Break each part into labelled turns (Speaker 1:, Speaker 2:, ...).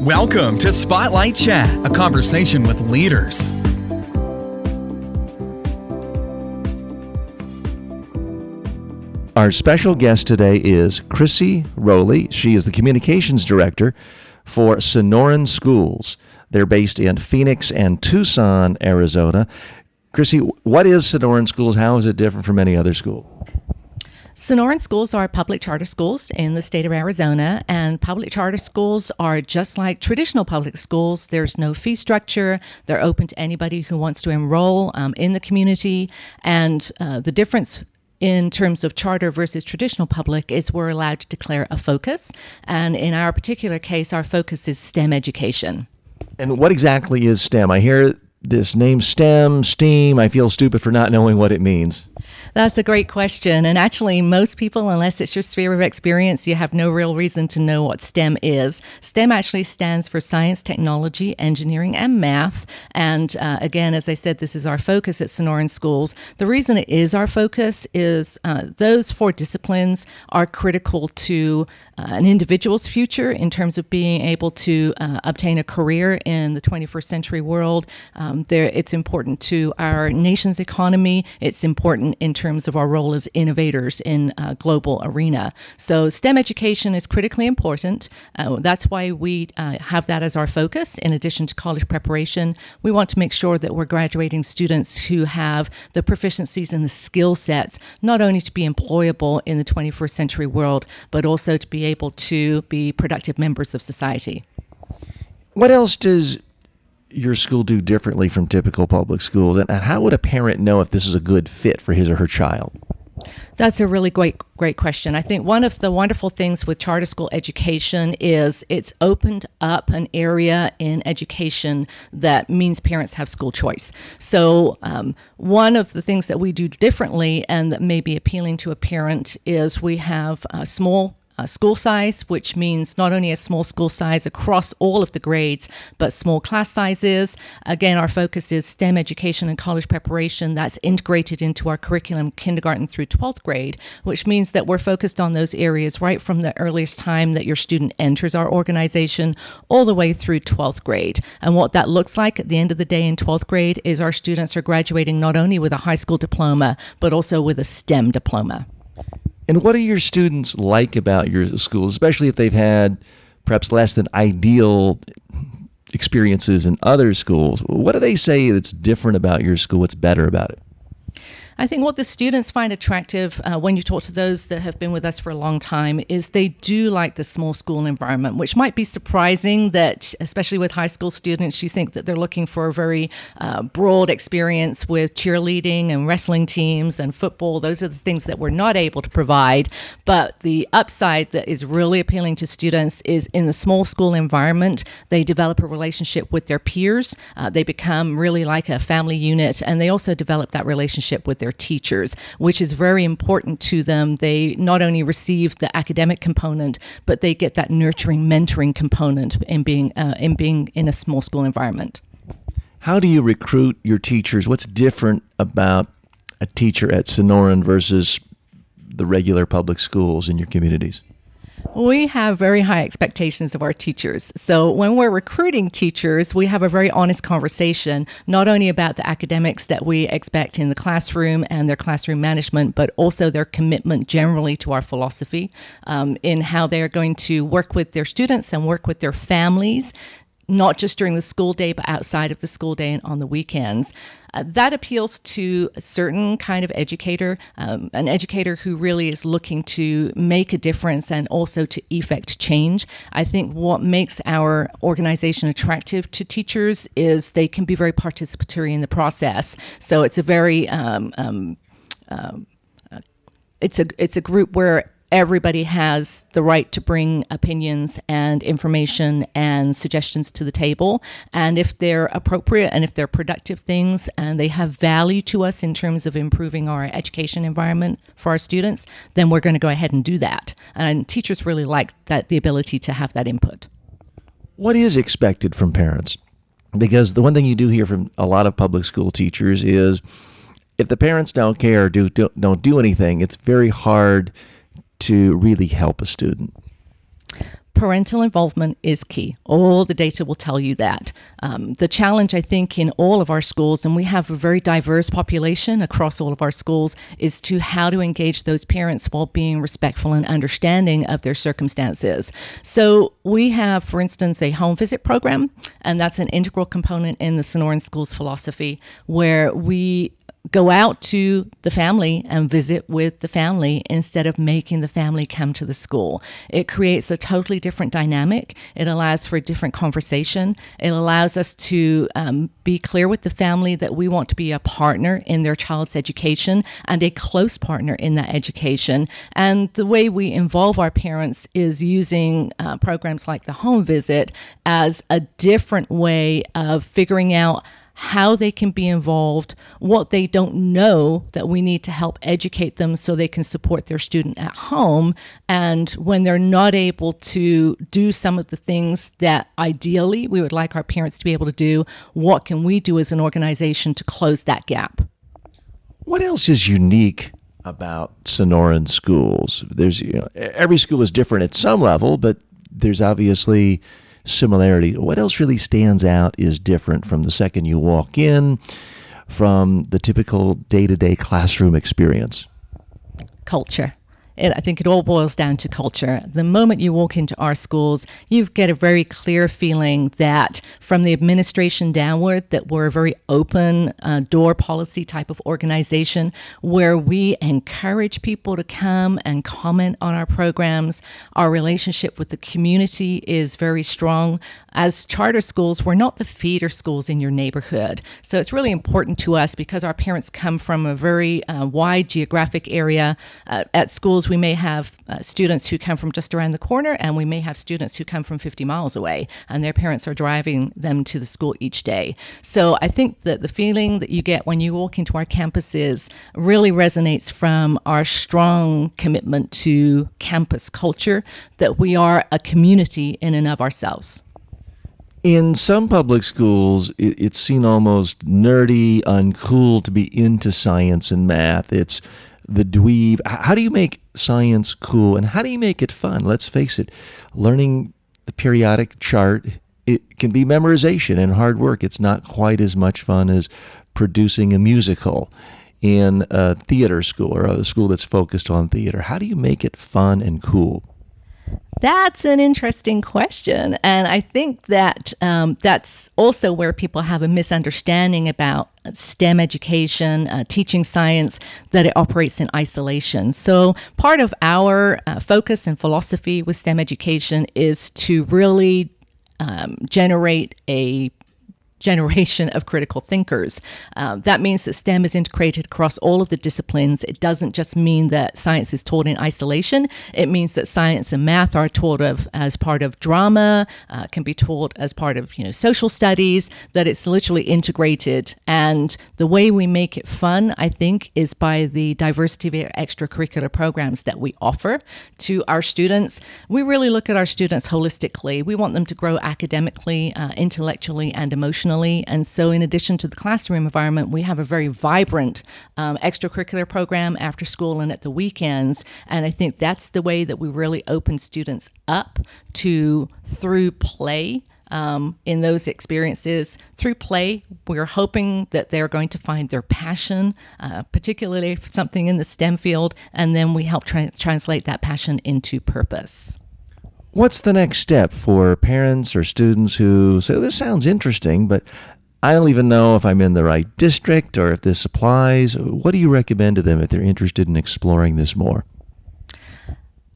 Speaker 1: Welcome to Spotlight Chat, a conversation with leaders.
Speaker 2: Our special guest today is Crissie Rowley. She is the Communications Director for Sonoran Schools. They're based in Phoenix and Tucson, Arizona. Crissie, what is Sonoran Schools? How is it different from any other school?
Speaker 3: Sonoran schools are public charter schools in the state of Arizona, and public charter schools are just like traditional public schools. There's no fee structure. They're open to anybody who wants to enroll in the community, and the difference in terms of charter versus traditional public is we're allowed to declare a focus, and in our particular case, our focus is STEM education.
Speaker 2: And what exactly is STEM? I hear this name STEM, STEAM. I feel stupid for not knowing what it means.
Speaker 3: That's a great question. And actually, most people, unless it's your sphere of experience, you have no real reason to know what STEM is. STEM actually stands for science, technology, engineering, and math. And again, as I said, this is our focus at Sonoran Schools. The reason it is our focus is those four disciplines are critical to an individual's future in terms of being able to obtain a career in the 21st century world. It's important to our nation's economy. It's important in terms of our role as innovators in a global arena. So STEM education is critically important. That's why we have that as our focus. In addition to college preparation, we want to make sure that we're graduating students who have the proficiencies and the skill sets, not only to be employable in the 21st century world, but also to be able to be productive members of society.
Speaker 2: What else does your school do differently from typical public schools, and how would a parent know if this is a good fit for his or her child?
Speaker 3: That's a really great question. I think one of the wonderful things with charter school education is it's opened up an area in education that means parents have school choice. So one of the things that we do differently and that may be appealing to a parent is we have a small school size, which means not only a small school size across all of the grades, but small class sizes. Again, our focus is STEM education and college preparation. That's integrated into our curriculum kindergarten through 12th grade, which means that we're focused on those areas right from the earliest time that your student enters our organization all the way through 12th grade. And what that looks like at the end of the day in 12th grade is our students are graduating not only with a high school diploma, but also with a STEM diploma.
Speaker 2: And what do your students like about your school, especially if they've had perhaps less than ideal experiences in other schools? What do they say that's different about your school? What's better about it?
Speaker 3: I think what the students find attractive when you talk to those that have been with us for a long time is they do like the small school environment, which might be surprising that, especially with high school students, you think that they're looking for a very broad experience with cheerleading and wrestling teams and football. Those are the things that we're not able to provide. But the upside that is really appealing to students is in the small school environment, they develop a relationship with their peers. They become really like a family unit, and they also develop that relationship with their teachers, which is very important to them. They not only receive the academic component, but they get that nurturing, mentoring component in being in a small school environment.
Speaker 2: How do you recruit your teachers? What's different about a teacher at Sonoran versus the regular public schools in your communities?
Speaker 3: We have very high expectations of our teachers. So when we're recruiting teachers, we have a very honest conversation, not only about the academics that we expect in the classroom and their classroom management, but also their commitment generally to our philosophy in how they're going to work with their students and work with their families, not just during the school day, but outside of the school day and on the weekends. That appeals to a certain kind of educator, an educator who really is looking to make a difference and also to effect change. I think what makes our organization attractive to teachers is they can be very participatory in the process. So it's a very, it's a group where everybody has the right to bring opinions and information and suggestions to the table. And if they're appropriate and if they're productive things and they have value to us in terms of improving our education environment for our students, then we're going to go ahead and do that. And teachers really like that, the ability to have that input.
Speaker 2: What is expected from parents? Because the one thing you do hear from a lot of public school teachers is if the parents don't care or don't do anything, it's very hard to really help a student.
Speaker 3: Parental involvement is key. All the data will tell you that. The challenge, I think, in all of our schools, and we have a very diverse population across all of our schools, is to how to engage those parents while being respectful and understanding of their circumstances. So we have, for instance, a home visit program, and that's an integral component in the Sonoran Schools philosophy, where we go out to the family and visit with the family instead of making the family come to the school. It creates a totally different dynamic. It allows for a different conversation. It allows us to be clear with the family that we want to be a partner in their child's education and a close partner in that education. And the way we involve our parents is using programs like the home visit as a different way of figuring out how they can be involved, what they don't know that we need to help educate them so they can support their student at home. And when they're not able to do some of the things that ideally we would like our parents to be able to do, what can we do as an organization to close that gap?
Speaker 2: What else is unique about Sonoran schools? There's, every school is different at some level, but there's obviously similarity. What else really stands out is different from the second you walk in, from the typical day-to-day classroom experience?
Speaker 3: Culture. I think it all boils down to culture. The moment you walk into our schools, you get a very clear feeling that from the administration downward, that we're a very open door policy type of organization where we encourage people to come and comment on our programs. Our relationship with the community is very strong. As charter schools, we're not the feeder schools in your neighborhood. So it's really important to us because our parents come from a very wide geographic area. At schools, we may have students who come from just around the corner, and we may have students who come from 50 miles away, and their parents are driving them to the school each day. So I think that the feeling that you get when you walk into our campuses really resonates from our strong commitment to campus culture, that we are a community in and of ourselves.
Speaker 2: In some public schools, it's seen almost nerdy, uncool to be into science and math. It's the dweeb. How do you make science cool, and how do you make it fun? Let's face it, learning the periodic chart, it can be memorization and hard work. It's not quite as much fun as producing a musical in a theater school or a school that's focused on theater. How do you make it fun and cool?
Speaker 3: That's an interesting question, and I think that that's also where people have a misunderstanding about STEM education, teaching science, that it operates in isolation. So part of our focus and philosophy with STEM education is to really generate a generation of critical thinkers. That means that STEM is integrated across all of the disciplines. It doesn't just mean that science is taught in isolation. It means that science and math are taught as part of drama, can be taught as part of social studies, that it's literally integrated. And the way we make it fun, I think, is by the diversity of extracurricular programs that we offer to our students. We really look at our students holistically. We want them to grow academically, intellectually, and emotionally. And so in addition to the classroom environment, we have a very vibrant extracurricular program after school and at the weekends. And I think that's the way that we really open students up to, through play, in those experiences. Through play, we're hoping that they're going to find their passion, particularly for something in the STEM field, and then we help translate that passion into purpose.
Speaker 2: What's the next step for parents or students who say, this sounds interesting, but I don't even know if I'm in the right district or if this applies? What do you recommend to them if they're interested in exploring this more?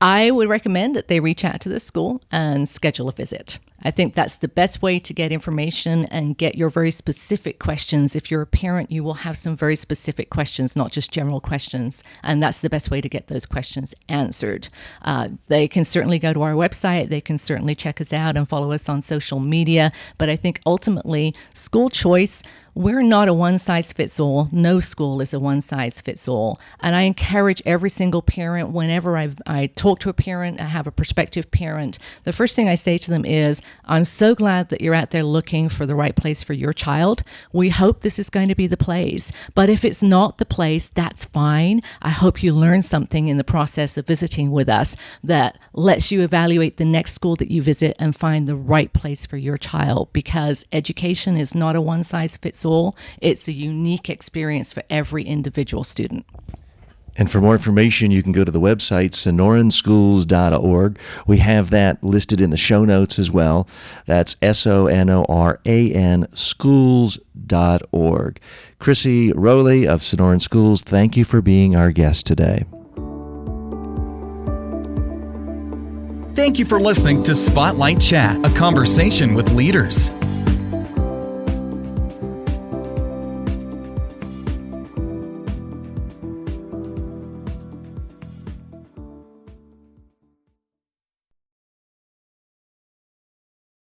Speaker 3: I would recommend that they reach out to the school and schedule a visit. I think that's the best way to get information and get your very specific questions. If you're a parent, you will have some very specific questions, not just general questions, and that's the best way to get those questions answered. They can certainly go to our website. They can certainly check us out and follow us on social media, but I think ultimately school choice, we're not a one-size-fits-all. No school is a one-size-fits-all. And I encourage every single parent, whenever I talk to a parent, I have a prospective parent, the first thing I say to them is, I'm so glad that you're out there looking for the right place for your child. We hope this is going to be the place. But if it's not the place, that's fine. I hope you learn something in the process of visiting with us that lets you evaluate the next school that you visit and find the right place for your child, because education is not a one-size-fits-all. It's a unique experience for every individual student.
Speaker 2: And for more information, you can go to the website, sonoranschools.org. We have that listed in the show notes as well. That's SONORAN schools.org. Crissie Rowley of Sonoran Schools, thank you for being our guest today.
Speaker 1: Thank you for listening to Spotlight Chat, a conversation with leaders.